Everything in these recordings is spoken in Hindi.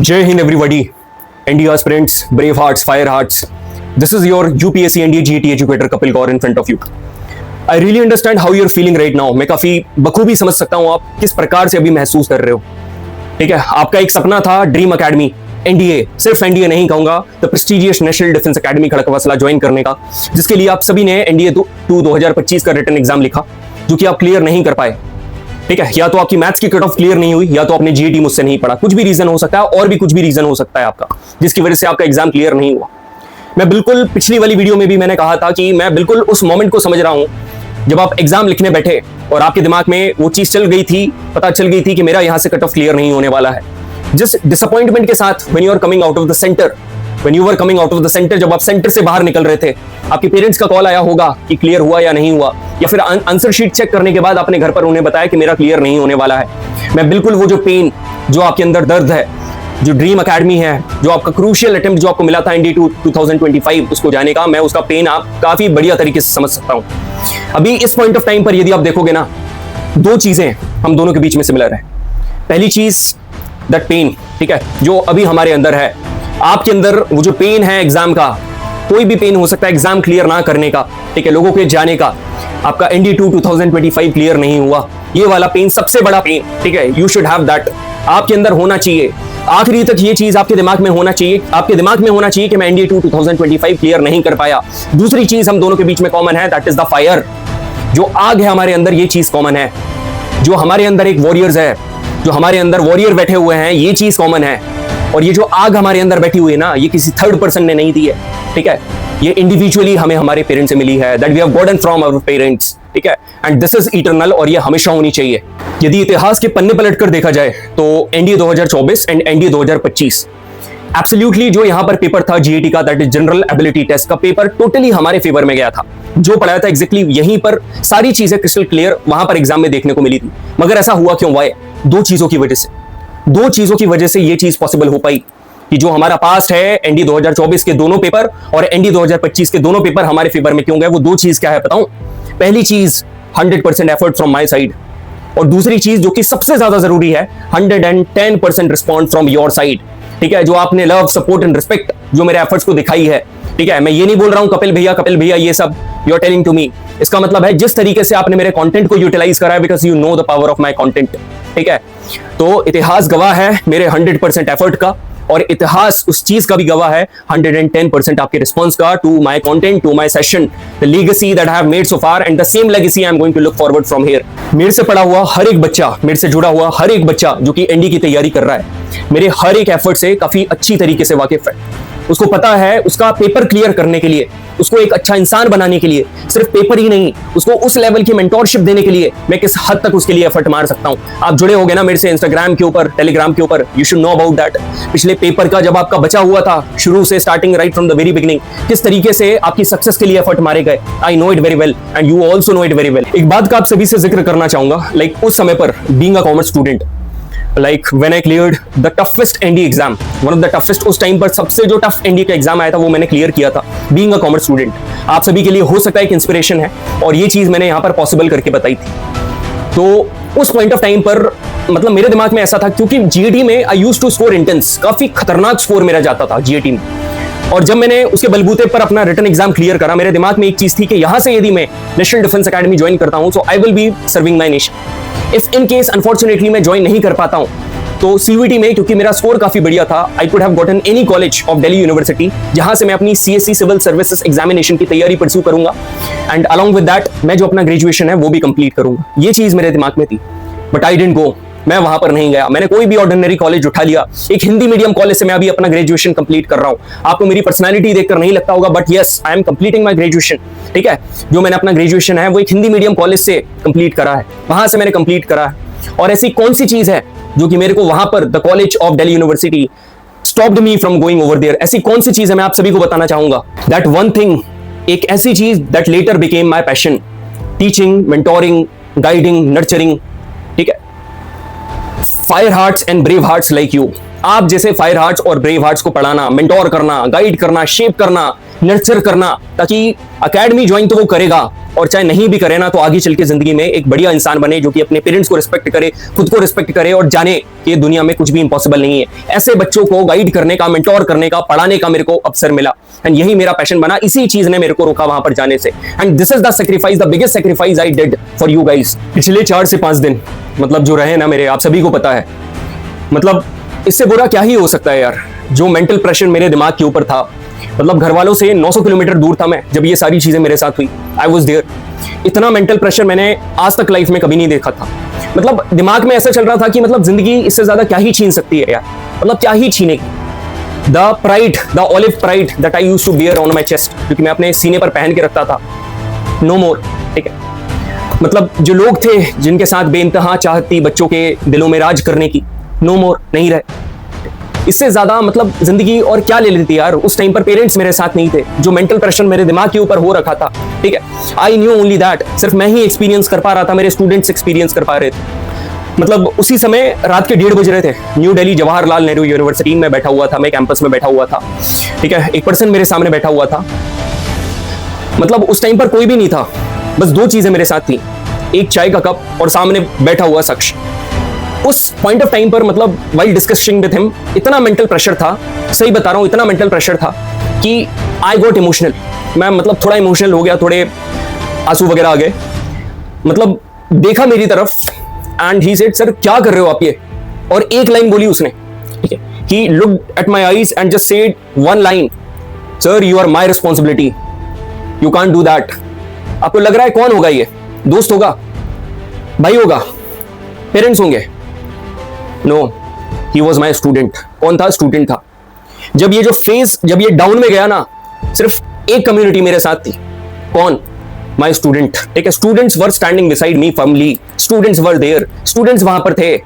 Jai Hind everybody, ND aspirants, brave hearts, fire hearts. This is your UPSC ND GAT educator Kapil Kaur in front of you. I really understand how you're feeling right now. मैं काफी बखूबी समझ सकता हूँ आप किस प्रकार से अभी महसूस कर रहे हो. ठीक है, आपका एक सपना था ड्रीम अकेडमी एनडीए, सिर्फ एनडीए नहीं कहूंगा, the prestigious national defence academy Khadakwasla join करने का, जिसके लिए आप सभी ने एनडीए 2025 का रिटन एग्जाम लिखा, जो कि आप क्लियर नहीं कर पाए. ठीक है, या तो आपकी मैथ्स की कट ऑफ क्लियर नहीं हुई, या तो आपने जीएटी मुझसे नहीं पढ़ा, कुछ भी रीजन हो सकता है, और भी कुछ भी रीजन हो सकता है आपका, जिसकी वजह से आपका एग्जाम क्लियर नहीं हुआ. मैं बिल्कुल पिछली वाली वीडियो में भी मैंने कहा था कि मैं बिल्कुल उस मोमेंट को समझ रहा हूं जब आप एग्जाम लिखने बैठे और आपके दिमाग में वो चीज चल गई थी, पता चल गई थी कि मेरा यहां से कट ऑफ क्लियर नहीं होने वाला है. जिस डिसअपॉइंटमेंट के साथ when you are coming out of the centre, when you are coming out of the centre, जब आप सेंटर से बाहर निकल रहे थे, आपके पेरेंट्स का कॉल आया होगा कि क्लियर हुआ या नहीं हुआ, या फिर आंसर शीट चेक करने के बाद आपने घर पर उन्हें बताया कि मेरा क्लियर नहीं होने वाला है. मैं बिल्कुल वो जो पेन, जो आपके अंदर दर्द है, जो ड्रीम अकेडमी है, जो आपका क्रूशियल अटेम्प्ट जो आपको मिला था एनडी 2025 उसको जाने का, मैं उसका पेन आप काफी बढ़िया तरीके से समझ सकता हूं. अभी इस पॉइंट ऑफ टाइम पर यदि आप देखोगे ना, दो चीजें हम दोनों के बीच में सिमिलर है. पहली चीज दैट पेन, ठीक है, जो अभी हमारे अंदर है, आपके अंदर वो जो पेन है एग्जाम का, कोई भी पेन हो सकता है एग्जाम क्लियर ना करने का, ठीक है, लोगों के जाने का, आपका एनडी 2025 क्लियर नहीं हुआ, ये वाला पेन सबसे बड़ा पेन, ठीक है, यू शुड हैव दैट, आपके अंदर होना चाहिए. आखिरी तक ये चीज आपके दिमाग में होना चाहिए, आपके दिमाग में होना चाहिए कि मैं एनडी 2025 क्लियर नहीं कर पाया. दूसरी चीज हम दोनों के बीच में कॉमन है, दैट इज द फायर. जो आग है हमारे अंदर, ये चीज कॉमन है. जो हमारे अंदर एक वॉरियर्स है, जो हमारे अंदर वॉरियर बैठे हुए हैं, ये चीज कॉमन है. और ये जो आग हमारे अंदर बैठी हुई है ना, ये किसी थर्ड पर्सन ने नहीं दी है. ठीक है, ये इंडिविजुअली हमें हमारे पेरेंट्स से मिली है, that we have gotten from our parents. ठीक है, एंड दिस इज इटर्नल, और ये हमेशा होनी चाहिए. यदि इतिहास के पन्ने पलटकर देखा जाए तो एनडीए 2024 एंड एनडीए 2025 एब्सोल्युटली जो यहां पर पेपर था जीएटी का, that is general ability test का पेपर, टोटली हमारे फेवर में गया था. जो पढ़ाया था एग्जैक्टली यहीं पर सारी चीजें क्रिस्टल क्लियर वहां पर एग्जाम में देखने को मिली थी. मगर ऐसा हुआ क्यों? वाई? दो चीजों की वजह से ये चीज पॉसिबल हो पाई कि जो हमारा पास्ट है, एनडी 2024 के दोनों पेपर और एनडी 2025 के दोनों पेपर हमारे फेवर में क्यों गए. वो दो चीज क्या है बताऊं? पहली चीज 100% एफर्ट फ्रॉम माय साइड, और दूसरी चीज जो कि सबसे ज्यादा जरूरी है, 110% रिस्पॉन्स फ्रॉम योर साइड. ठीक है, जो आपने लव, सपोर्ट एंड रिस्पेक्ट जो मेरे एफर्ट्स को दिखाई है. ठीक है, मैं ये नहीं बोल रहा हूं कपिल भैया ये सब you are telling to me. इसका मतलब है जिस तरीके से आपने मेरे कंटेंट को यूटिलाइज करा है, because you know the power of my content. ठीक है, तो इतिहास गवाह है मेरे 100% एफर्ट का, और इतिहास उस चीज का भी गवाह है 110% आपके रिस्पॉन्स का to my content, to my session, the legacy that I have made so far, and the same legacy I am going to look forward from here. मेरे से पढ़ा हुआ हर एक बच्चा, मेरे से जुड़ा हुआ हर एक बच्चा जो कि एनडी की तैयारी कर रहा है, मेरे हर एक एफर्ट से काफी अच्छी तरीके से वाकिफ है. उसको पता है उसका पेपर क्लियर करने के लिए, उसको एक अच्छा इंसान बनाने के लिए, सिर्फ पेपर ही नहीं, उसको उस लेवल की मेंटोरशिप देने के लिए मैं किस हद तक उसके लिए एफर्ट मार सकता हूं. आप जुड़े होगे ना मेरे से इंस्टाग्राम के ऊपर, टेलीग्राम के ऊपर, you should know about that. पिछले पेपर का जब आपका बचा हुआ था, शुरू से starting right from the very beginning, किस तरीके से आपकी सक्सेस के लिए एफर्ट मारे गए, I know it very well and you also know it very well. एक बात का आप सभी से जिक्र करना चाहूंगा, लाइक उस समय पर being a commerce student, like when I cleared the toughest ND exam, one of the toughest, उस टाइम पर सबसे जो टफ ND का एग्जाम आया था वो मैंने क्लियर किया था being a commerce student. आप सभी के लिए हो सकता है एक इंस्पिरेशन है, और ये चीज मैंने यहाँ पर पॉसिबल करके बताई थी. तो उस पॉइंट ऑफ टाइम पर मतलब मेरे दिमाग में ऐसा था, क्योंकि जीएटी में I used to score intense, काफी खतरनाक स्कोर मेरा जाता था जीएटी में, और जब मैंने उसके बलबूते पर अपना रिटन एग्जाम क्लियर करा, मेरे दिमाग में एक चीज थी कि यहां से यदि मैं नेशनल डिफेंस अकेडमी ज्वाइन करता हूं, so I will be serving my nation. If in case unfortunately मैं ज्वाइन नहीं कर पाता हूं, तो सीवीटी में क्योंकि मेरा स्कोर काफी बढ़िया था, I could have gotten any college of Delhi university, जहां से मैं अपनी सीएससी सिविल सर्विसेज एग्जामिनेशन की तैयारी परस्यू करूंगा, एंड अलोंग विद दैट मैं जो अपना ग्रेजुएशन है वो भी कंप्लीट करूंगा. ये चीज मेरे दिमाग में थी, बट आई डिडंट गो. मैं वहां पर नहीं गया, मैंने कोई भी ऑर्डिनरी कॉलेज उठा लिया. एक हिंदी मीडियम कॉलेज से मैं अभी अपना ग्रेजुएशन कंप्लीट कर रहा हूं. आपको मेरी पर्सनालिटी देखकर नहीं लगता होगा, but yes, I am completing my graduation. ठीक है, जो मैंने अपना ग्रेजुएशन है वो एक हिंदी मीडियम कॉलेज से कंप्लीट करा है, वहां से मैंने कंप्लीट करा है. और ऐसी कौन सी चीज है जो कि मेरे को वहां पर the college of Delhi university stopped me from going over there? ऐसी कौन सी चीज है मैं आप सभी को बताना चाहूंगा. दैट वन थिंग, एक ऐसी चीज that letter became my passion, teaching, mentoring, guiding, nurturing. ठीक है, fire hearts and brave hearts like you, आप जैसे फायर हार्ट्स और ब्रेव हार्ट्स को पढ़ाना, मेंटोर करना, गाइड करना, शेप करना, नर्चर करना, ताकि अकेडमी ज्वाइन तो वो करेगा, और चाहे नहीं भी करे ना तो आगे चल के जिंदगी में एक बढ़िया इंसान बने, जो कि अपने पेरेंट्स को रिस्पेक्ट करे, खुद को रिस्पेक्ट करे, और जाने कि दुनिया में कुछ भी इंपॉसिबल नहीं है। ऐसे बच्चों को गाइड करने का, मेंटोर करने का, पढ़ाने का मेरे को अवसर मिला, एंड यही मेरा पैशन बना। इसी चीज ने मेरे को रोका वहां पर जाने से, and this is the sacrifice, the biggest sacrifice I did for you guys. पिछले 4 से 5 दिन मतलब जो रहे ना मेरे, आप सभी को पता है, मतलब इससे बुरा क्या ही हो सकता है यार। जो मेंटल प्रेशर मेरे दिमाग के ऊपर था, मतलब घर वालों से 900 किलोमीटर दूर था मैं जब ये सारी चीजें मेरे साथ हुई। I was there. इतना मेंटल प्रेशर मैंने आज तक लाइफ में कभी नहीं देखा था। मतलब दिमाग में ऐसा चल रहा था कि मतलब जिंदगी इससे ज्यादा क्या ही छीन सकती है यार, मतलब क्या ही छीनेगी। The pride, the olive pride that I used to bear on my chest, क्योंकि मैं अपने सीने पर पहन के रखता था, नो मोर। ठीक है, मतलब जो लोग थे जिनके साथ बेइंतहा चाहत थी बच्चों के दिलों में राज करने की, नो मोर, नहीं रहे। इससे ज्यादा मतलब जिंदगी और क्या ले लेती यार। उस टाइम पर पेरेंट्स मेरे साथ नहीं थे, जो मेंटल प्रेशर मेरे दिमाग के ऊपर हो रखा था, ठीक है, आई न्यू ओनली दैट, सिर्फ मैं ही एक्सपीरियंस कर पा रहा था, मेरे स्टूडेंट्स एक्सपीरियंस कर पा रहे थे। मतलब उसी समय रात के 1:30 बज रहे थे, न्यू दिल्ली जवाहरलाल नेहरू यूनिवर्सिटी में बैठा हुआ था मैं, कैंपस में बैठा हुआ था, ठीक है, एक पर्सन मेरे सामने बैठा हुआ था। मतलब उस टाइम पर कोई भी नहीं था, बस 2 चीजें मेरे साथ थी, एक चाय का कप और सामने बैठा हुआ शख्स। उस पॉइंट ऑफ टाइम पर मतलब वाइल डिस्कसिंग विद हिम, इतना मेंटल प्रेशर था, सही बता रहा हूं, इतना मेंटल प्रेशर था कि आई गॉट इमोशनल। मैं मतलब थोड़ा इमोशनल हो गया, थोड़े आंसू वगैरह आ गए। मतलब देखा मेरी तरफ एंड ही सेड, सर क्या कर रहे हो आप ये, और एक लाइन बोली उसने, ठीक है, he looked at my eyes and just said one line, sir you are my responsibility, you can't do that. आपको लग रहा है कौन होगा ये? दोस्त होगा, भाई होगा, पेरेंट्स होंगे? No, he was my student. कौन था? स्टूडेंट था। जब ये जो फेज, जब ये डाउन में गया ना, सिर्फ एक कम्युनिटी मेरे साथ थी। कौन? My student. ठीक है, students were standing beside me firmly, students were there, students वहां पर थे,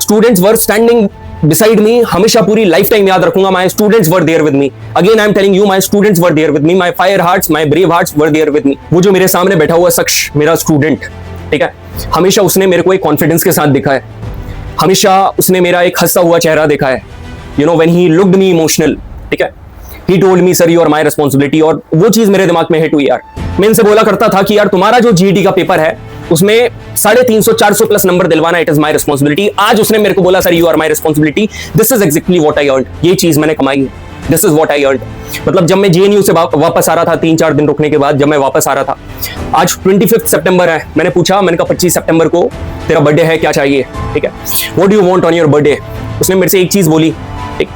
students were standing beside me. हमेशा पूरी लाइफ टाइम याद रखूंगा, my students were there with me. Again I am telling you, my students were there with me, my fire hearts, my brave hearts were there with me. वो जो मेरे सामने बैठा हुआ शख्स, मेरा स्टूडेंट, ठीक है, हमेशा उसने मेरे को एक कॉन्फिडेंस के साथ दिखा है, हमेशा उसने मेरा एक हंसा हुआ चेहरा देखा है। You know, when he looked me emotional, ठीक है, he told me sir you are my responsibility. और वो चीज मेरे दिमाग में हिट हुई यार। मैं इनसे बोला करता था कि यार तुम्हारा जो जीईटी का पेपर है उसमें 350-400 प्लस नंबर दिलवाना, इट इज माय रिस्पॉन्सिबिलिटी। आज उसने मेरे को बोला sir you are my responsibility, this is exactly what I earned. ये चीज मैंने कमाई है, this is what I earned. मतलब जब मैं जेएनयू से वापस आ रहा था, 3-4 दिन रुकने के बाद जब मैं वापस आ रहा था, आज 25 सितंबर है, मैंने पूछा, मैंने कहा 25 सितंबर को तेरा बर्थडे है, क्या चाहिए? ठीक है, what do you want on your birthday? उसने मेरे से एक चीज बोली, ठीक,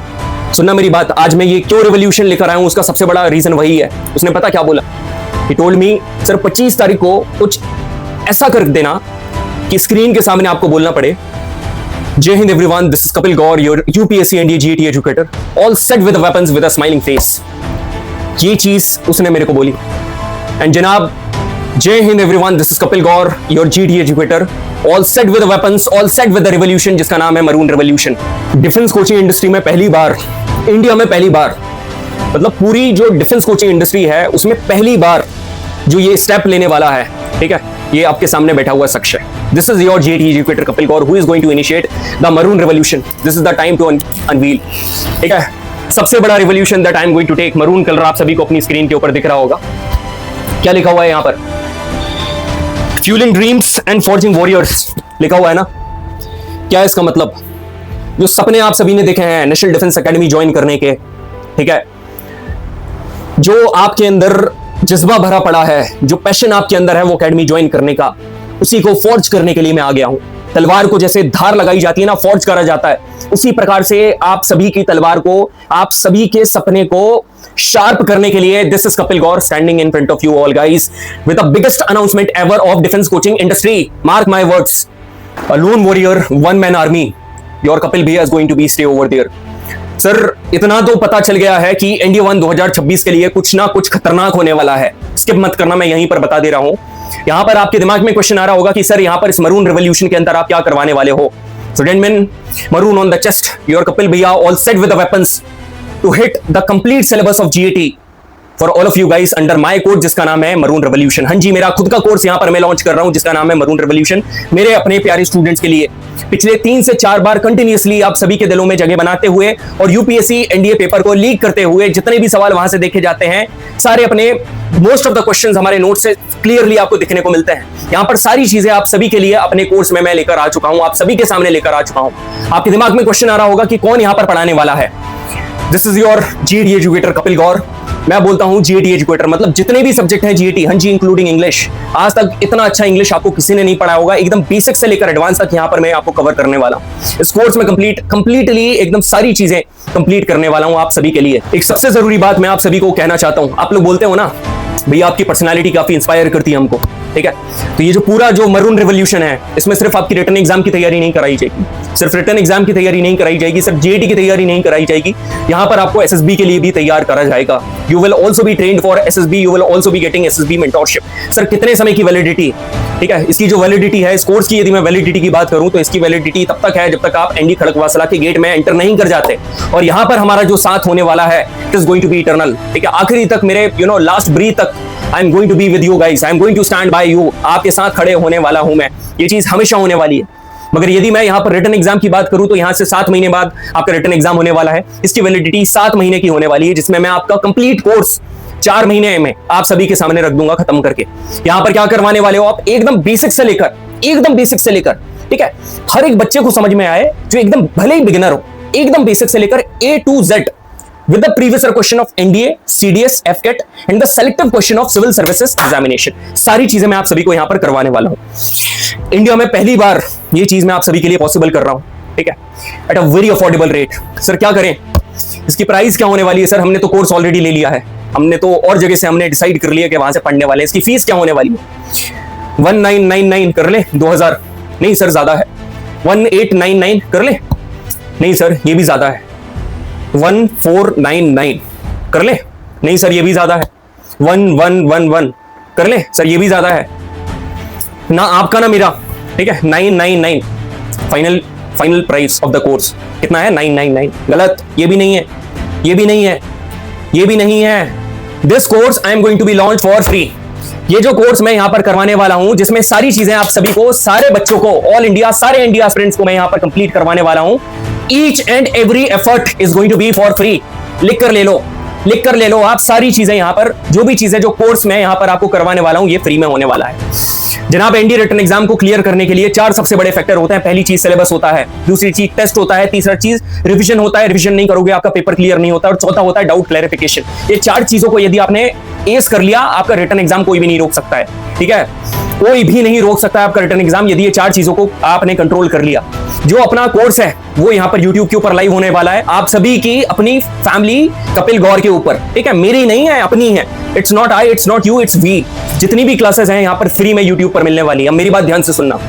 सुनना मेरी बात, आज मैं ये क्यों रिवॉल्यूशन लेकर आया हूं उसका सबसे बड़ा रीजन वही है। उसने पता क्या बोला? ही टोल्ड मी सर 25 तारीख को कुछ ऐसा कर देना कि स्क्रीन के सामने आपको बोलना पड़े, जय Hind everyone, this is Kapil Gaur, your UPSC and GET educator, all set with weapons with a smiling face. ये चीज उसने मेरे को बोली। एंड जनाब, जय Hind everyone, this is Kapil Gaur, your GET educator, all set with weapons, all set with the revolution, जिसका नाम है maroon revolution. Defence coaching industry में पहली बार, इंडिया में पहली बार, मतलब पूरी जो डिफेंस कोचिंग इंडस्ट्री है उसमें पहली बार जो ये स्टेप लेने वाला है, ठीक है, ये आपके सामने बैठा हुआ शख्स है। This is your GET educator Kapil Gaur, who is going to initiate the maroon revolution. This is the time to unveil, ठीक है, सबसे बड़ा revolution that I am going to take. Maroon colour आप सभी को अपनी स्क्रीन के ऊपर दिख रहा होगा। क्या लिखा हुआ है यहाँ पर? Fuelling dreams and forging warriors लिखा हुआ है ना। क्या है इसका मतलब? जो सपने आप सभी ने देखे हैं नेशनल डिफेंस एकेडमी ज्वाइन करने के, ठीक है, जो आपके अंदर जज्बा भरा पड़ा है, जो पैशन आपके अंदर है वो एकेडमी ज्वाइन करने का, उसी को फॉर्ज करने के लिए मैं आ गया हूं। तलवार को जैसे धार लगाई जाती है ना, फॉर्ज करा जाता है, उसी प्रकार से आप सभी की तलवार को, आप सभी के सपने को शार्प करने के लिए this is Kapil Gaur standing in front of you all guys with the biggest announcement ever of defence coaching industry. Mark my words, a lone warrior, one man army, your Kapil bhaiya is going to be stay over there. Sir इतना तो पता चल गया है कि इंडिया 1 2026 के लिए कुछ ना कुछ खतरनाक होने वाला है। स्किप मत करना, मैं यहीं पर बता दे रहा हूं। यहां पर आपके दिमाग में क्वेश्चन आ रहा होगा कि सर यहां पर इस मरून रिवॉल्यूशन के अंदर आप क्या करवाने वाले हो? So gentleman, maroon on the chest, your Kapil bhaiya all set with the weapons to hit the complete syllabus of GET for all of you guys under my course जिसका नाम है मरून रिवॉल्यूशन। हाँ जी, मेरा खुद का कोर्स यहां पर मैं लॉन्च कर रहा हूं जिसका नाम है मरून रिवॉल्यूशन, मेरे अपने प्यारे स्टूडेंट्स के लिए। पिछले 3 से 4 बार कंटिन्यूअसली आप सभी के दिलों में जगह बनाते हुए और यूपीएससी एनडीए पेपर को लीक करते हुए जितने भी सवाल वहां से देखे जाते हैं, सारे अपने मोस्ट ऑफ द क्वेश्चंस हमारे नोट से क्लियरली आपको दिखने को मिलते हैं। यहाँ पर सारी चीजें आप सभी के लिए अपने कोर्स में मैं लेकर आ चुका हूं, आप सभी के सामने लेकर आ चुका हूं। आपके दिमाग में क्वेश्चन आ रहा होगा कि कौन यहाँ पर पढ़ाने वाला है। This is your GET educator Kapil Gaur. मैं बोलता हूं जीईटी एजुकेटर मतलब जितने भी सब्जेक्ट हैं जीईटी, हाँ जी, इंक्लूडिंग इंग्लिश। आज तक इतना अच्छा इंग्लिश आपको किसी ने नहीं पढ़ाया होगा। एकदम बेसिक से लेकर एडवांस तक यहाँ पर मैं आपको कवर करने वाला हूं। इस कोर्स में कंप्लीटली एकदम सारी चीजें कंप्लीट करने वाला हूं आप सभी के लिए। एक सबसे जरूरी बात मैं आप सभी को कहना चाहता हूं। आप लोग बोलते हो ना भैया आपकी पर्सनालिटी काफी इंस्पायर करती है हमको, ठीक है। तो ये जो पूरा जो मरून रिवॉल्यूशन है, इसमें सिर्फ आपकी रिटन एग्जाम की तैयारी नहीं कराई जाएगी, सिर्फ रिटन एग्जाम की तैयारी नहीं कराई जाएगी, सिर्फ जीईटी की तैयारी नहीं कराई जाएगी। यहाँ पर आपको एसएसबी के लिए भी तैयार करा जाएगा। You will also be trained for SSB, you will also be getting SSB mentorship. Sir कितने समय की वैलिडिटी, ठीक है, इसकी जो वैलिडिटी है इस कोर्स की, यदि मैं वैलिडिटी की बात करूं तो इसकी वैलिडिटी तब तक है जब तक आप एनडी खड़गवासला के गेट में एंटर नहीं कर जाते। और यहाँ पर हमारा जो साथ होने वाला है it is going to be eternal, ठीक है। आखिरी तक मेरे लास्ट ब्रीथ तक I am going to be with you guys, I am going to stand by you. आपके साथ खड़े होने वाला हूं मैं, ये चीज हमेशा होने वाली है। मगर यदि मैं यहाँ पर रिटन एग्जाम की बात करूं तो यहाँ से 7 महीने बाद आपका रिटन एग्जाम होने वाला है। इसकी वैलिडिटी 7 महीने की होने वाली है, जिसमें मैं आपका कंप्लीट कोर्स 4 महीने में आप सभी के सामने रख दूंगा खत्म करके। यहाँ पर क्या करवाने वाले हो आप, एकदम बेसिक से लेकर, ठीक है, हर एक बच्चे को समझ में आए जो एकदम भले ही बिगिनर हो, एकदम बेसिक से लेकर A to Z with the previous year question of NDA, CDS, FCAT and the selective question of civil services examination। सारी चीजें मैं आप सभी को यहाँ पर करवाने वाला हूँ। इंडिया में पहली बार ये चीज मैं आप सभी के लिए पॉसिबल कर रहा हूँ, ठीक है, at a very affordable rate. Sir क्या करें, इसकी प्राइस क्या होने वाली है? सर हमने तो कोर्स ऑलरेडी ले लिया है, हमने तो और जगह से हमने डिसाइड कर लिया कि वहां से पढ़ने वाले हैं। इसकी फीस क्या होने वाली है? 1999 कर ले, 2000 नहीं सर ज्यादा है। 1899 कर ले, नहीं सर ये भी ज्यादा है। 1499 कर ले, नहीं सर ये भी ज्यादा है। 1111 कर ले, सर ये भी ज्यादा है। ना आपका ना मेरा, ठीक है, 999 final price of the course कितना है? 999। गलत, ये भी नहीं है, ये भी नहीं है, ये भी नहीं है। This course I am going to be launch for free. ये जो कोर्स मैं यहाँ पर करवाने वाला हूं, जिसमें सारी चीजें आप सभी को, सारे बच्चों को, ऑल इंडिया, सारे इंडिया फ्रेंड्स को मैं यहाँ पर कंप्लीट करवाने वाला हूं। Each and every effort is going to be for free. लिख कर ले लो आप सारी चीजें। यहाँ पर जो भी चीजें, जो कोर्स मैं यहाँ पर आपको करवाने वाला हूं, ये फ्री में होने वाला है। जनाब एनडी रिटन एग्जाम को क्लियर करने के लिए 4 सबसे बड़े फैक्टर होते हैं। पहली चीज सिलेबस होता है, दूसरी चीज टेस्ट होता है, तीसरा चीज रिवीजन होता है, रिवीजन नहीं करोगे आपका पेपर क्लियर नहीं होता, और चौथा होता है डाउट क्लैरिफिकेशन। ये 4 चीजों को यदि आपने एस कर लिया, आपका रिटन एग्जाम कोई भी नहीं रोक सकता है, ठीक है, कोई भी नहीं रोक सकता है आपका रिटन एग्जाम, यदि ये 4 चीजों को आपने कंट्रोल कर लिया। जो अपना कोर्स है वो यहाँ पर YouTube के ऊपर लाइव होने वाला है, आप सभी की अपनी फैमिली कपिल गौर के ऊपर, ठीक है, मेरी नहीं है, अपनी है। It's not I, it's not you, it's we. जितनी भी क्लासेस हैं यहाँ पर फ्री में YouTube पर मिलने वाली है। मेरी बात ध्यान से सुनना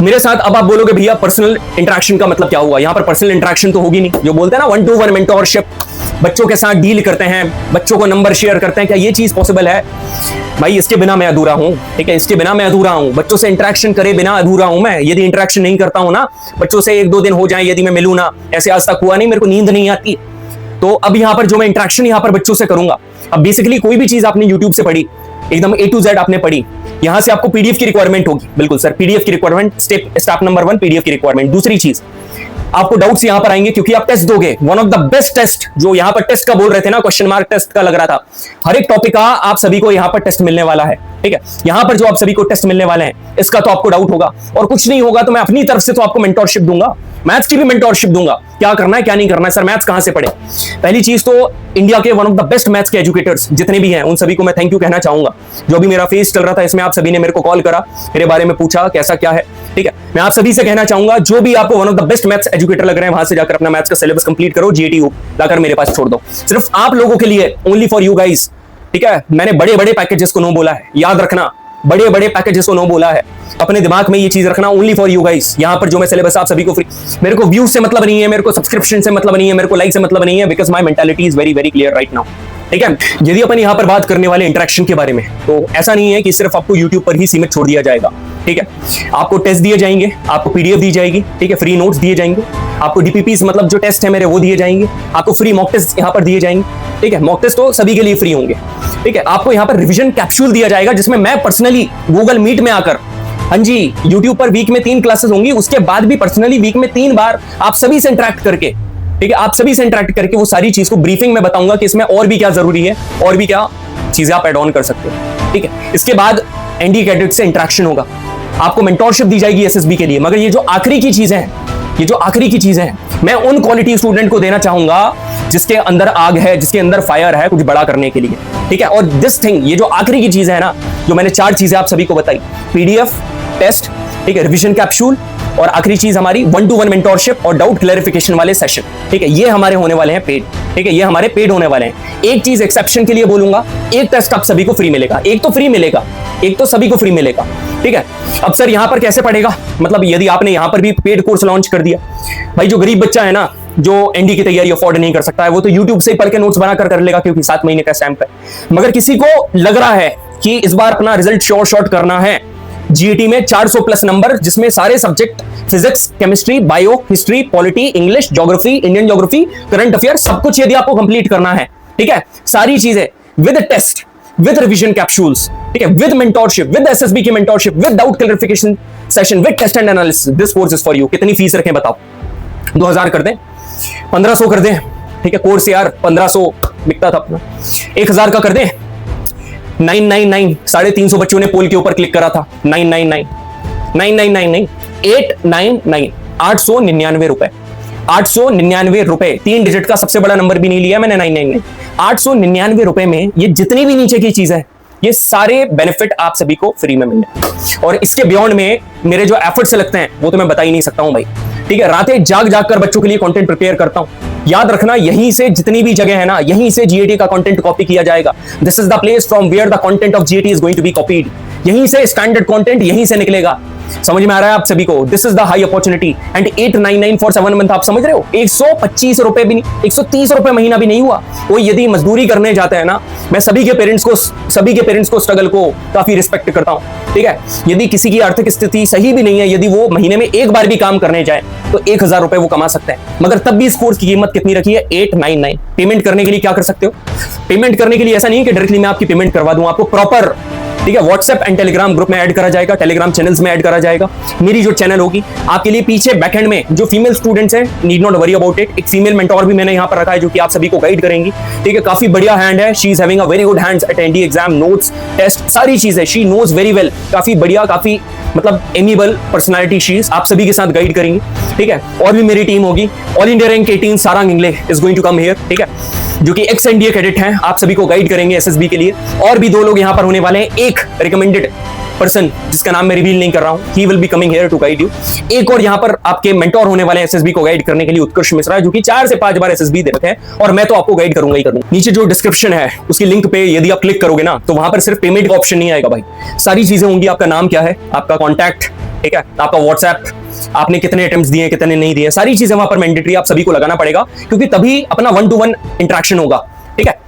मेरे साथ। अब आप बोलोगे भैया पर्सनल इंटरेक्शन का मतलब क्या हुआ? यहाँ पर पर्सनल इंटरेक्शन तो होगी नहीं। जो बोलते हैं ना 1-to-1 मेंटोरशिप, बच्चों के साथ डील करते हैं, बच्चों को नंबर शेयर करते हैं, क्या ये चीज पॉसिबल है? भाई इसके बिना मैं अधूरा हूं, ठीक है, इसके बिना मैं अधूरा हूं। बच्चों से इंटरेक्शन करे बिना अधूरा हूं मैं। यदि इंटरेक्शन नहीं करता हूं ना, बच्चों से 1-2 दिन हो जाए, यदि मैं मिलूं ना, ऐसे आज तक हुआ नहीं, मेरे को नींद नहीं आती। तो अब यहाँ पर जो मैं इंटरेक्शन यहाँ पर बच्चों से करूंगा, अब बेसिकली कोई भी चीज आपने यूट्यूब से पढ़ी, एकदम A to Z आपने पढ़ी, यहां से आपको पीडीएफ की रिक्वायरमेंट होगी। बिल्कुल सर, पीडीएफ की रिक्वायरमेंट, स्टेप नंबर 1 पीडीएफ की रिक्वायरमेंट। दूसरी चीज, आपको डाउट्स यहां पर आएंगे क्योंकि आप टेस्ट दोगे। One of the best test, जो यहां पर टेस्ट का बोल रहे थे ना, क्वेश्चन मार्क टेस्ट का लग रहा था, हर एक टॉपिक का आप सभी को यहां पर टेस्ट मिलने वाला है, ठीक है। यहां पर जो आप सभी को टेस्ट मिलने वाले हैं, इसका तो आपको डाउट होगा, और कुछ नहीं होगा तो मैं अपनी तरफ से तो आपको मेंटोरशिप दूंगा, मैथ्स की भी मेंटोरशिप दूंगा। क्या करना है क्या नहीं करना है, सर मैथ्स कहां से पढ़े? पहली चीज तो इंडिया के one of the best maths के एजुकेटर्स जितने भी हैं, उन सभी को मैं थैंक यू कहना चाहूंगा। जो भी मेरा फेस चल रहा था इसमें आप सभी ने मेरे को कॉल करा, मेरे बारे में पूछा कैसा क्या है, ठीक है। मैं आप सभी से कहना चाहूंगा, जो भी आपको one of the best maths educator लग रहे हैं, वहां से जाकर अपना मैथ्स का सिलेबस कंप्लीट करो, जीएटी लाकर मेरे पास छोड़ दो। सिर्फ आप लोगों के लिए, ओनली फॉर यू गाइस, ठीक है। मैंने बड़े बड़े पैकेजेस को नो बोला है, याद रखना, बड़े बड़े पैकेजेस को नो बोला है, अपने दिमाग में ये चीज रखना, ओनली फॉर यू गाइस। यहां पर जो मैं सिलेबस आप सभी को फ्री, मेरे को व्यू से मतलब नहीं है, मेरे को सब्सक्रिप्शन से मतलब नहीं है, मेरे को लाइक से मतलब नहीं है, because my mentality is very very clear right now, ठीक है। यदि अपन यहाँ पर बात करने वाले इंटरेक्शन के बारे में, तो ऐसा नहीं है कि सिर्फ आपको यूट्यूब पर ही सीमित छोड़ दिया जाएगा, ठीक है। आपको टेस्ट दिए जाएंगे, आपको पीडीएफ दी जाएगी, ठीक है, फ्री नोट्स दिए जाएंगे, आपको डीपीपीस मतलब जो टेस्ट है मेरे वो दिए जाएंगे, आपको फ्री मॉक टेस्ट यहाँ पर दिए जाएंगे, ठीक है। मॉक टेस्ट तो सभी के लिए फ्री होंगे, ठीक है। आपको यहाँ पर रिवीजन कैप्सूल दिया जाएगा, जिसमें मैं पर्सनली गूगल मीट में आकर, हाँ जी, यूट्यूब पर वीक में 3 क्लासेस होंगी, उसके बाद भी पर्सनली वीक में 3 बार आप सभी से इंटरेक्ट करके, ठीक है, आप सभी से इंटरेक्ट करके वो सारी चीज को ब्रीफिंग में बताऊंगा कि इसमें और भी क्या जरूरी है, और भी क्या चीजें आप एड ऑन कर सकते हो, ठीक है। इसके बाद एनडीए कैडेट से इंटरेक्शन होगा, आपको मेंटोरशिप दी जाएगी एसएसबी के लिए। मगर ये जो आखिरी की चीजें हैं, ये जो आखिरी की चीजें हैं, मैं उन क्वालिटी स्टूडेंट को देना चाहूंगा जिसके अंदर आग है, जिसके अंदर फायर है कुछ बड़ा करने के लिए, ठीक है। और दिस थिंग, ये जो आखिरी की चीजें है ना, जो मैंने 4 चीजें आप सभी को बताई, पीडीएफ, टेस्ट, ठीक है, रिवीजन कैप्सूल, और आखिरी चीज हमारी 1-to-1 मेंटोरशिप और डाउट क्लैरिफिकेशन वाले सेशन, ठीक है। ये हमारे होने वाले हैं पेड, ठीक है, ये हमारे पेड होने वाले हैं। एक चीज एक्सेप्शन के लिए बोलूंगा, एक टेस्ट आप सभी को फ्री मिलेगा, एक तो फ्री मिलेगा, एक तो सभी को फ्री मिलेगा, ठीक है। अब सर यहां पर कैसे पढ़ेगा, मतलब यदि आपने यहां पर भी पेड कोर्स लॉन्च कर दिया, भाई जो गरीब बच्चा है ना, जो एनडी की तैयारी अफोर्ड नहीं कर सकता है, वो तो यूट्यूब से ही पढ़ के नोट्स बनाकर कर लेगा, क्योंकि 7 महीने का स्टैम्प है। मगर किसी को लग रहा है कि इस बार अपना रिजल्ट शॉर्ट करना है, जीईटी में 400 प्लस नंबर, जिसमें सारे subject physics, chemistry, bio, history, polity, English, geography, Indian geography, current affair, सब कुछ यदि आपको कंप्लीट करना है, ठीक है, सारी चीजें with test, with revision capsules, ठीक है, विद मेंटोरशिप, विद एसएसबी की mentorship, with doubt clarification session, with test and analysis, this course is for you. कितनी फीस रखें बताओ? 2000 कर दें, 1500 कर दें, ठीक है, कोर्स यार 1500 बिकता था अपना, 1000 का कर दें, 999, 350 बच्चों ने पोल के ऊपर क्लिक करा था, 999 नहीं, 899, 899 रुपए, 899 रुपए, 3 डिजिट का सबसे बड़ा नंबर भी नहीं लिया मैंने, 999, 899 रुपए में ये जितनी भी नीचे की चीज है, ये सारे बेनिफिट आप सभी को फ्री में मिले। और इसके बियॉन्ड में मेरे जो एफर्ट्स लगते हैं वो तो मैं बता ही नहीं सकता हूं भाई, ठीक है। रातें जाग कर बच्चों के लिए कंटेंट प्रिपेयर करता हूं। याद रखना, यहीं से जितनी भी जगह है ना, यहीं से जीएटी का कंटेंट कॉपी किया जाएगा। This is the place from where the content of GAT is going to be copied. यहीं से स्टैंडर्ड कंटेंट यहीं से निकलेगा। समझ में आ रहा है आप सभी को? This is the high opportunity and 899 for 7 month. आप समझ रहे हो, 125 रुपए भी नहीं, 130 रुपए महीना भी नहीं हुआ। वो यदि मजदूरी करने जाते हैं ना, मैं सभी के पेरेंट्स को स्ट्रगल को काफी रिस्पेक्ट करता हूं, ठीक है। यदि किसी की आर्थिक स्थिति सही भी नहीं है, यदि वो महीने में एक बार भी काम करने जाए तो 1000 रुपए वो कमा सकते हैं। मगर तब भी इस कोर्स की कीमत कितनी रखी है? 899। पेमेंट करने के लिए क्या कर सकते हो? पेमेंट करने के लिए ऐसा नहीं कि डायरेक्टली मैं आपकी पेमेंट करवा दूं, आपको प्रॉपर, ठीक है, व्हाट्सएप एंड टेलीग्राम ग्रुप में ऐड करा जाएगा, टेलीग्राम चैनल्स में ऐड करा जाएगा। मेरी जो चैनल होगी आपके लिए पीछे बैकएंड में जो फीमेल स्टूडेंट्स हैं, need not worry about it. एक फीमेल मेंटोर भी मैंने यहां पर रखा है जो कि आप सभी को गाइड करेंगी, ठीक है। काफी बढ़िया हैंड है, she is having a very good hands at NDA exam, notes, test, सारी चीजें शी नोज वेरी वेल। काफी बढ़िया, काफी मतलब एमिएबल पर्सनालिटी शी इज, आप सभी के साथ गाइड करेंगी, ठीक है। और भी मेरी टीम होगी, all India rank 18 Sarang Ingle is going to come here, ठीक है, जो कि एक्स एनडीए कैडेट हैं, आप सभी को गाइड करेंगे एसएसबी के लिए। और भी 2 लोग यहां पर होने वाले हैं, एक रिकमेंडेड पर्सन जिसका नाम मैं रिवील नहीं कर रहा हूं, he will be coming here to guide you. एक और यहां पर आपके मेंटोर होने वाले हैं एसएसबी को गाइड करने के लिए, उत्कर्ष मिश्रा, जो कि 4 से 5 बार एसएसबी दे रखे हैं, और मैं तो आपको गाइड करूंगा ही करूंगा। नीचे जो डिस्क्रिप्शन है उसकी लिंक पे यदि आप क्लिक करोगे ना, तो वहां पर सिर्फ पेमेंट का ऑप्शन नहीं आएगा भाई, सारी चीजें होंगी। आपका नाम क्या है, आपका कॉन्टैक्ट, ठीक है, आपका व्हाट्सएप, आपने कितने अटेम्प्ट्स दिए, कितने नहीं दिए, सारी चीजें वहां पर मैंडेटरी आप सभी को लगाना पड़ेगा, क्योंकि तभी अपना 1-to-1 इंटरेक्शन होगा, ठीक है।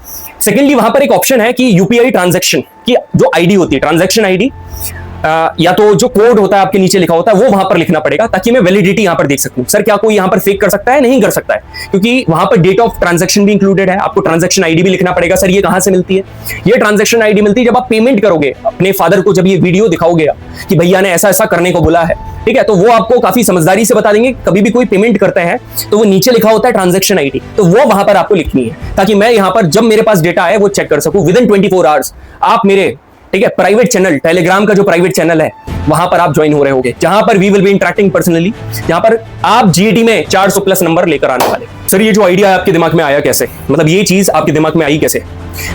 सेकेंडली, वहां पर एक ऑप्शन है कि यूपीआई ट्रांजैक्शन की जो आईडी होती है, ट्रांजैक्शन आईडी, या तो जो कोड होता है आपके नीचे लिखा होता है, वो वहां पर लिखना पड़ेगा, ताकि मैं वैलिडिटी यहां पर देख सकूं। सर क्या कोई यहां पर फेक कर सकता है? नहीं कर सकता है, क्योंकि वहां पर डेट ऑफ ट्रांजैक्शन भी इंक्लूडेड है। आपको ट्रांजैक्शन आईडी भी लिखना पड़ेगा। सर ये कहां से मिलती है? ये ट्रांजैक्शन आईडी मिलती है जब आप पेमेंट करोगे अपने फादर को, जब ये वीडियो दिखाओगे कि भैया ने ऐसा ऐसा करने को बोला है, ठीक है, तो वो आपको काफी समझदारी से बता देंगे। कभी भी कोई पेमेंट करते हैं तो वो नीचे लिखा होता है ट्रांजैक्शन आईडी, तो वो वहां पर आपको लिखनी है, ताकि मैं यहां पर जब मेरे पास डेटा है वो चेक कर सकूं विद इन 24 आवर्स। आप मेरे, ठीक है, प्राइवेट चैनल, टेलीग्राम का जो प्राइवेट चैनल है, वहां पर आप ज्वाइन हो रहे होगे, जहां पर we will be interacting personally, जहां पर आप जीईटी में 400 प्लस नंबर लेकर आने वाले। सर ये जो आइडिया आपके दिमाग में आया कैसे, मतलब ये चीज आपके दिमाग में आई कैसे?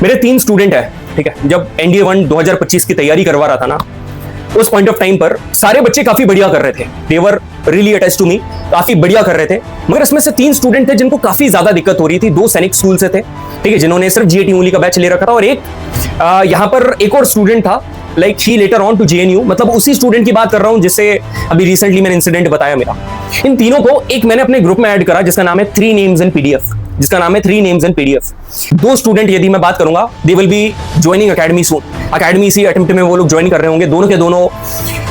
मेरे 3 स्टूडेंट है, ठीक है, जब एनडीए 1 2025 की तैयारी करवा रहा था ना, उस पॉइंट ऑफ टाइम पर सारे बच्चे काफी बढ़िया कर रहे थे, they were really attached to me, काफी बढ़िया कर रहे थे। मगर इसमें से 3 स्टूडेंट थे जिनको काफी ज्यादा दिक्कत हो रही थी। 2 सैनिक स्कूल से थे, ठीक है, जिन्होंने सिर्फ जीएटी ओनली का बैच ले रखा था, और एक यहाँ पर एक और स्टूडेंट था, like he later on to JNU, मतलब उसी स्टूडेंट की बात कर रहा हूं जिससे अभी रिसेंटली मैंने इंसिडेंट बताया मेरा। इन तीनों को एक मैंने अपने ग्रुप में ऐड करा जिसका नाम है 3 नेम्स इन पीडीएफ, 2 स्टूडेंट यदि मैं बात करूंगा, they will be joining academy soon. Academy इसी अटेम्प्ट में वो लोग ज्वाइन कर रहे होंगे। दोनों के दोनों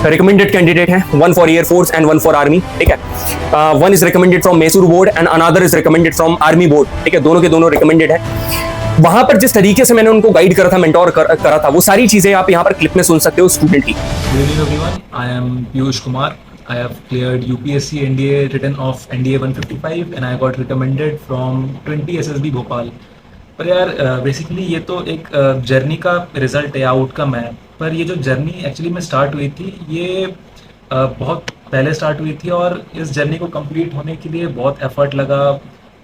रिकमेंडेड कैंडिडेट हैं, 1 for air force and 1 for army, ठीक है। 1 is recommended from Mysore board and another is recommended from army board, ठीक है, दोनों के दोनों रिकमेंडेड है। वहां पर जिस तरीके से मैंने उनको गाइड करा था, मेंटोर करा था, वो सारी चीजें आप यहाँ पर क्लिप में सुन सकते हो स्टूडेंट की। Good evening everyone, I am Piyush Kumar. I have cleared UPSC NDA written of NDA 155 and I got recommended from 20 SSB Bhopal. पर यार बेसिकली ये तो एक जर्नी का रिजल्ट है, आउटकम है। पर ये जो जर्नी एक्चुअली में स्टार्ट हुई थी, ये बहुत पहले स्टार्ट हुई थी, और इस जर्नी को कंप्लीट होने के लिए बहुत एफर्ट लगा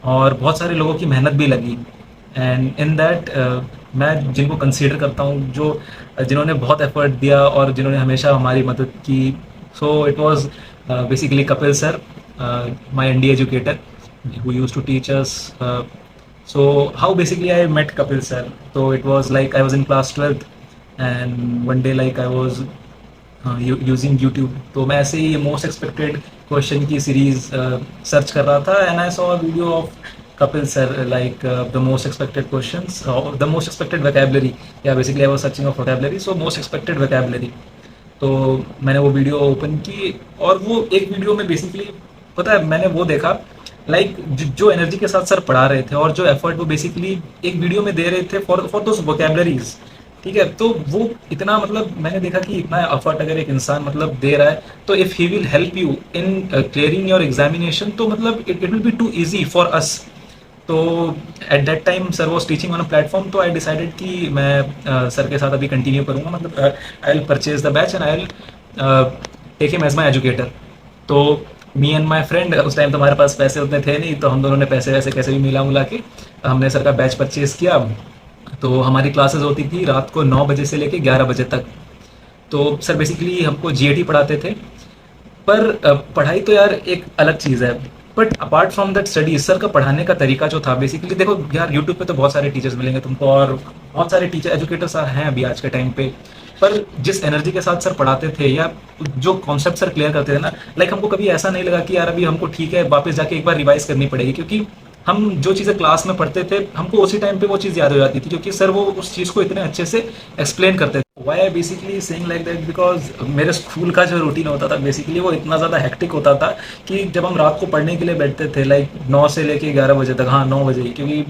और बहुत सारे लोगों की मेहनत भी लगी। एंड इन दैट मैं जिनको कंसीडर करता हूँ, जो जिन्होंने बहुत एफर्ट दिया और जिन्होंने हमेशा हमारी मदद की, so it was basically Kapil sir, my ND educator who used to teach us. So how basically I met Kapil sir? So it was like I was in class 12th, and one day like I was using YouTube. तो मैं ऐसे ही मोस्ट एक्सपेक्टेड क्वेश्चन की सीरीज सर्च कर रहा था, and I saw a video of Kapil sir, like the most expected questions, the most expected vocabulary. Yeah, basically I was searching of vocabulary, so most expected vocabulary. तो मैंने वो वीडियो ओपन की, और वो एक वीडियो में बेसिकली पता है मैंने वो देखा, लाइक जो एनर्जी के साथ सर पढ़ा रहे थे और जो एफर्ट वो बेसिकली एक वीडियो में दे रहे थे फॉर दोस वोकेबलरीज, ठीक है। तो वो इतना मतलब मैंने देखा कि इतना एफर्ट अगर एक इंसान मतलब दे रहा है, तो if he will help you in clearing your examination, तो मतलब it will be too easy for us. तो at that time sir was teaching on a platform, तो आई डिसाइडेड कि मैं सर के साथ अभी कंटिन्यू करूँगा, मतलब I will purchase the batch and I will take him as my educator. तो मी एंड माई फ्रेंड, उस टाइम तो हमारे पास पैसे उतने थे नहीं, तो हम दोनों ने पैसे वैसे कैसे भी मिला के हमने सर का बैच परचेज किया। तो हमारी क्लासेस होती थी रात को 9 बजे से लेके 11 बजे तक। तो सर बेसिकली हमको जीएटी पढ़ाते थे, पर पढ़ाई तो यार एक अलग चीज़ है, but apart from that study sir का पढ़ाने का तरीका जो था, बेसिकली देखो यार यूट्यूब पे तो बहुत सारे टीचर्स मिलेंगे तुमको, और बहुत सारे टीचर एजुकेटर्स हैं अभी आज के टाइम पे, पर जिस एनर्जी के साथ सर पढ़ाते थे या जो कॉन्सेप्ट सर क्लियर करते थे ना, लाइक हमको कभी ऐसा नहीं लगा कि यार अभी हमको ठीक है वापस जाके एक बार रिवाइज करनी पड़ेगी, क्योंकि हम जो चीज़ें क्लास में पढ़ते थे हमको उसी टाइम पे वो चीज़ याद हो जाती थी, क्योंकि सर वो उस चीज़ को इतने अच्छे से एक्सप्लेन करते थे। Why I basically saying like that, because मेरे स्कूल का जो रूटीन होता था बेसिकली वो इतना ज़्यादा हेक्टिक होता था कि जब हम रात को पढ़ने के लिए बैठते थे, लाइक 9 से लेके 11 बजे तक, हाँ 9 बजे, क्योंकि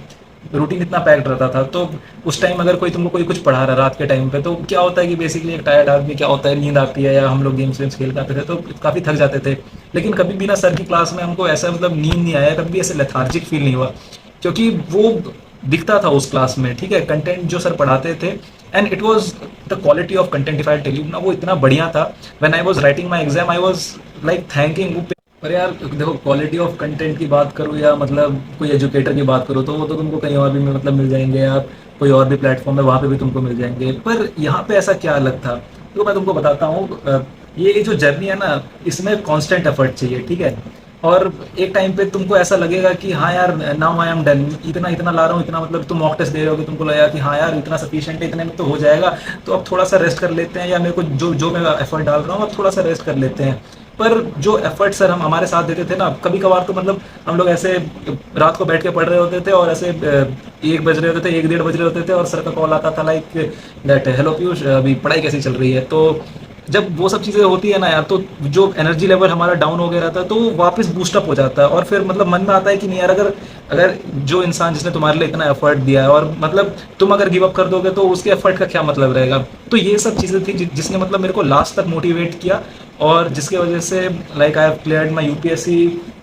रूटीन इतना पैक्ड रहता था, तो उस टाइम अगर तुमको कोई कुछ पढ़ा रहा है रात के टाइम पे, तो क्या होता है कि बेसिकली एक टायर्ड आदमी क्या होता है, नींद आती है, या हम लोग गेम्स वेम्स खेल पाते थे तो काफ़ी थक जाते थे। लेकिन कभी भी ना सर की क्लास में हमको ऐसा मतलब नींद नहीं आया, कभी भी ऐसे लेथार्जिक फील नहीं हुआ, क्योंकि वो दिखता था उस क्लास में, ठीक है, कंटेंट जो सर पढ़ाते थे, and it was the quality of content, if I tell you ना, वो इतना बढ़िया था। When I was writing my exam I was like thanking. पर यार देखो, क्वालिटी ऑफ कंटेंट की बात करूँ या मतलब कोई एजुकेटर की बात करूँ, तो वो तो तुमको कहीं और भी मतलब मिल जाएंगे, या कोई और भी प्लेटफॉर्म है वहाँ पे भी तुमको मिल जाएंगे, पर यहाँ पे ऐसा क्या अलग था, तो मैं तुमको बताता हूँ। ये जो जर्नी है ना, इसमें कॉन्स्टेंट एफर्ट चाहिए, ठीक है, और एक टाइम पे तुमको ऐसा लगेगा कि हाँ यार नाउ आई एम डन, इतना इतना ला रहा हूँ, इतना मतलब तुम मॉक टेस्ट दे रहे हो, तुमको लगेगा कि हाँ यार इतना सफिशिएंट है, इतने में तो हो जाएगा, तो अब थोड़ा सा रेस्ट कर लेते हैं, या मेरे को जो मैं एफर्ट डाल रहा हूँ अब थोड़ा सा रेस्ट कर लेते हैं। पर जो एफर्ट सर हम हमारे साथ देते थे ना, कभी कभार तो मतलब हम लोग ऐसे रात को बैठ के पढ़ रहे होते थे, और ऐसे 1 बज रहे होते थे, 1 डेढ़ बज रहे होते थे, और सर का कॉल आता था लाइक दैट, हेलो पीयूष अभी पढ़ाई कैसी चल रही है। तो जब वो सब चीज़ें होती है ना यार, तो जो एनर्जी लेवल हमारा डाउन हो गया रहता है, तो वो वापस बूस्टअप हो जाता है, और फिर मतलब मन में आता है कि नहीं यार, अगर जो इंसान जिसने तुम्हारे लिए इतना एफर्ट दिया है, और मतलब तुम अगर गिव अप कर दोगे तो उसके एफर्ट का क्या मतलब रहेगा। तो ये सब चीज़ें थी जिसने मतलब मेरे को लास्ट तक मोटिवेट किया, और जिसके वजह से like I have cleared my UPSC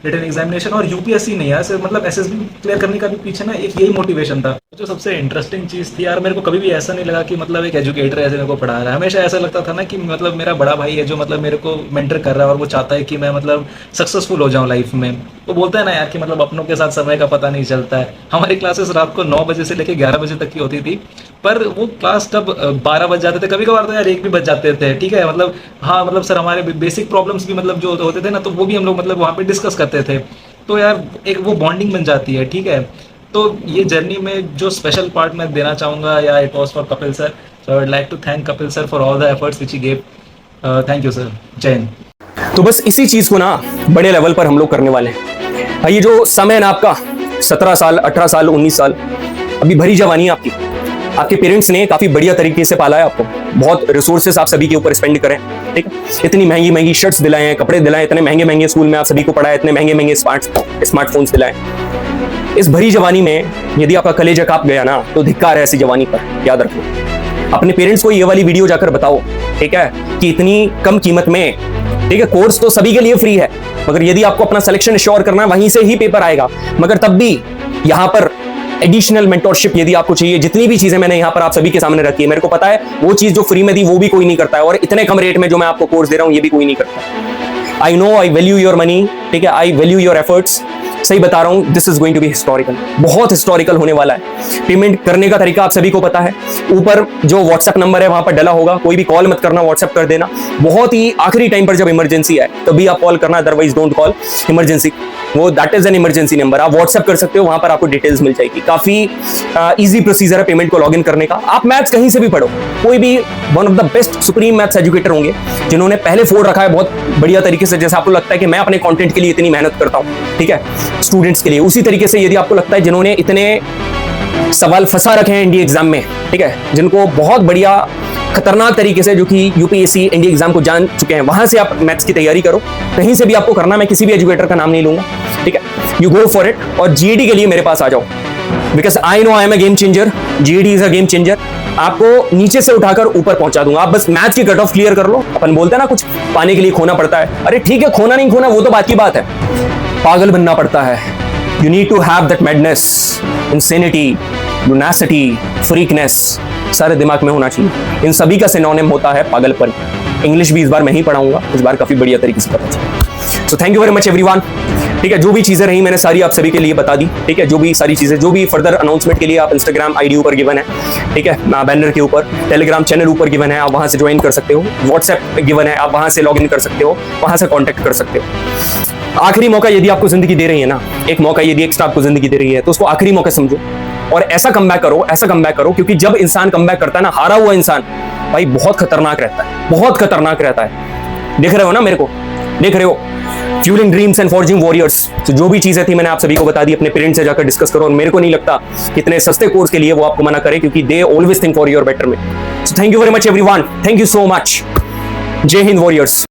written examination. और यूपीएससी नहीं है सिर्फ, मतलब एसएसबी क्लियर करने का भी पीछे ना एक यही मोटिवेशन था। जो सबसे इंटरेस्टिंग चीज़ थी यार, मेरे को कभी भी ऐसा नहीं लगा कि मतलब एक एजुकेटर ऐसे मेरे को पढ़ा रहा है, हमेशा ऐसा लगता था ना कि मतलब मेरा बड़ा भाई है जो मतलब मेरे को मेंटर कर रहा है, और वो चाहता है कि मैं मतलब सक्सेसफुल हो जाऊँ लाइफ में। वो बोलता है ना यार कि मतलब अपनों के साथ समय का पता नहीं चलता है। हमारी क्लासेस रात को 9 बजे से लेकर 11 बजे तक की होती थी, पर वो क्लास कब 12 बज जाते थे, कभी कभार तो यार 1 भी बज जाते थे, ठीक है, मतलब हाँ मतलब सर हमारे बेसिक प्रॉब्लम्स भी मतलब जो होते थे ना, तो वो भी हम लोग मतलब वहाँ पे डिस्कस करते थे। तो यार एक वो बॉन्डिंग बन जाती है, ठीक है। तो ये जर्नी में जो स्पेशल पार्ट मैं देना चाहूँगा, या it was for Kapil sir, so I would like to thank Kapil sir for all the efforts which he gave. Thank you sir, जय हिंद। तो बस इसी चीज को ना बड़े लेवल पर हम लोग करने वाले हैं भाई। ये जो समय है ना आपका, 17 साल 18 साल 19 साल, अभी भरी जवानी है आपकी। आपके पेरेंट्स ने काफी बढ़िया तरीके से पाला है आपको, बहुत रिसोर्सेस आप सभी के ऊपर स्पेंड करें, ठीक है। इतनी महंगी महंगी शर्ट्स दिलाए हैं, कपड़े दिलाए, इतने महंगे महंगे स्कूल में आप सभी को पढ़ाया, इतने महंगे महंगे स्मार्टफोन्स दिलाए। इस भरी जवानी में यदि आपका कलेजा कांप गया ना, तो धिक्कार है ऐसी जवानी पर, याद रखो। अपने पेरेंट्स को ये वाली वीडियो जाकर बताओ, ठीक है, कि इतनी कम कीमत में, ठीक है, कोर्स तो सभी के लिए फ्री है, मगर यदि आपको अपना सिलेक्शन श्योर करना है, वहीं से ही पेपर आएगा, मगर तब भी यहां पर एडिशनल मेंटोरशिप यदि आपको चाहिए, जितनी भी चीजें मैंने यहाँ पर आप सभी के सामने रखी है, मेरे को पता है वो चीज जो फ्री में दी वो भी कोई नहीं करता है, और इतने कम रेट में जो मैं आपको कोर्स दे रहा हूँ ये भी कोई नहीं करता। I know, I value your money, ठीक है, आई वैल्यू योर एफर्ट्स। सही बता रहा हूं, this is going to be historical, बहुत हिस्टोरिकल होने वाला है। पेमेंट करने का तरीका आप सभी को पता है, ऊपर जो व्हाट्सएप नंबर है वहां पर डला होगा, कोई भी कॉल मत करना, व्हाट्सएप कर देना। बहुत ही आखिरी टाइम पर जब इमरजेंसी है तभी आप कॉल करना, अदरवाइज डोंट कॉल इमरजेंसी, वो that is an emergency number. आप व्हाट्सएप कर सकते हो, वहां पर आपको डिटेल्स मिल जाएगी। काफी इजी प्रोसीजर है पेमेंट को लॉगिन करने का। आप मैथ्स कहीं से भी पढ़ो, कोई भी one of the best supreme maths educator होंगे जिन्होंने पहले फोड़ रखा है बहुत बढ़िया तरीके से। जैसे आपको लगता है कि मैं अपने कंटेंट के लिए इतनी मेहनत करता हूं, ठीक है, स्टूडेंट्स के लिए, उसी तरीके से यदि आपको लगता है जिन्होंने इतने सवाल फंसा रखे हैं एनडीए एग्जाम में, ठीक है, जिनको बहुत बढ़िया खतरनाक तरीके से, जो कि यूपीएससी एनडीए एग्जाम को जान चुके हैं, वहां से आप मैथ्स की तैयारी करो। कहीं से भी आपको करना, मैं किसी भी एजुकेटर का नाम नहीं लूंगा, ठीक है, यू गो फॉर इट। और जीएडी के लिए मेरे पास आ जाओ, because I know I am a game changer, GAD is a game changer. आपको नीचे से उठाकर ऊपर पहुंचा दूंगा। आप बस मैथ्स की कट ऑफ क्लियर कर लो। अपन बोलते हैं ना कुछ पाने के लिए खोना पड़ता है, अरे ठीक है, खोना नहीं खोना वो तो बात की बात है, पागल बनना पड़ता है। You need to have that madness, insanity, lunacy, freakness, सारे दिमाग में होना चाहिए। इन सभी का सिनोनिम होता है पागलपन। इंग्लिश भी इस बार मैं ही पढ़ाऊंगा, इस बार काफी बढ़िया तरीके से पता चला। So thank you very much everyone, ठीक है। जो भी चीजें रही मैंने सारी आप सभी के लिए बता दी, ठीक है। जो भी सारी चीजें, जो भी फर्दर अनाउंसमेंट के लिए आप इंस्टाग्राम आईडी ऊपर गिवन है, ठीक है, बैनर के ऊपर, टेलीग्राम चैनल ऊपर गिवन है, आप वहां से ज्वाइन कर सकते हो। व्हाट्सएप गिवन है, आप वहां से लॉग इन कर सकते हो, वहां से कॉन्टेक्ट कर सकते हो। आखिरी मौका यदि आपको जिंदगी दे रही है ना, एक मौका यदि एक्स्ट्रा आपको जिंदगी दे रही है, तो उसको आखिरी मौका समझो और ऐसा कमबैक करो, ऐसा कमबैक करो, क्योंकि जब इंसान कमबैक करता है ना, हारा हुआ इंसान भाई बहुत खतरनाक रहता है, बहुत खतरनाक रहता है। देख रहे हो ना मेरे को, देख रहे हो, fuelling dreams and forging warriors. तो जो भी चीजें थी मैंने आप सभी को बता दी। अपने पेरेंट्स से जाकर डिस्कस करो, और मेरे को नहीं लगता कि इतने सस्ते कोर्स के लिए वो आपको मना करे, क्योंकि they always think for your betterment. So thank you very much everyone, thank you so much. जय हिंद वॉरियर्स।